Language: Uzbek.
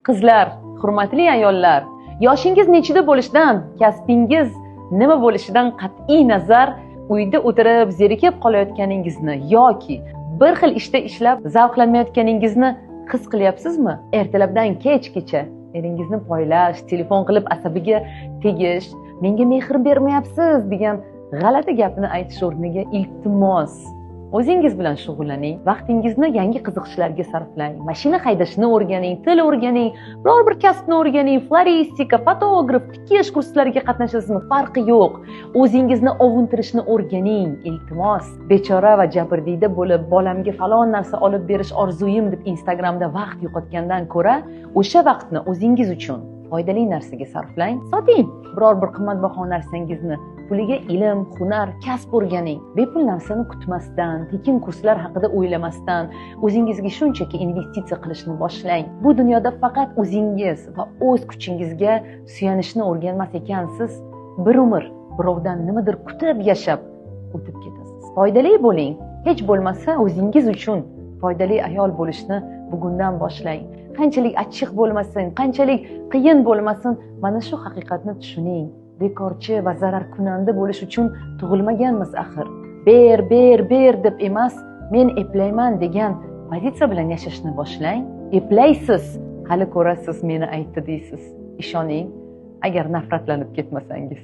Qizlar, hurmatli ayollar, yoshingiz nechida bo'lishidan, kasbingiz nima bo'lishidan qat'iy nazar uyda o'tirib zerikib qolayotganingizni yoki bir xil ishda ishlab zavqlanmayotganingizni his qilyapsizmi? Ertalabdan kechgacha eringizni poylash, telefon qilib asabiga tegish, menga mehr bermayapsiz degan g'alati gapni aytish o'rniga iltimos o'zingiz bilan shug'ullaning, vaqtingizni yangi qiziqishlarga sarflang, mashina haydashni o'rganing, til o'rganing, biror bir kasbni o'rganing, floristika, fotograf, tikish kurslariga qatnashasizmi, farqi yo'q. O'zingizni ovuntirishni o'rganing, iltimos. Bechora va jabrdiyda bo'lib, bolamga falon narsa olib berish orzuyim deb Instagramda vaqt yo'qotgandan ko'ra, o'sha vaqtni o'zingiz uchun foydali narsaga sarflang. Soting, biror bir qimmatbaho narsangizni puliga ilm, hunar, kasb o'rganing. Bepul narsani kutmasdan, tekin kurslar haqida o'ylamasdan, o'zingizga shunchaki investitsiya qilishni boshlang. Bu dunyoda faqat o'zingiz va o'z kuchingizga suyanishni o'rganmas ekansiz, bir umr birovdan nimadir kutib yashab o'tib ketasiz. Foydali bo'ling. Hech bo'lmasa o'zingiz uchun foydali ayol bo'lishni bugundan boshlang. Qanchalik achchiq bo'lmasin, qanchalik qiyin bo'lmasin, mana shu haqiqatni tushuning. Bekorchi va zararkunanda bo'lish uchun tug'ilmaganmiz axir. Ber deb emas, men eplayman degan pozitsiya bilan yashashni boshlang. Eplaysiz, hali ko'rasiz, meni aytdi deysiz. Ishoning, agar nafratlanib ketmasangiz.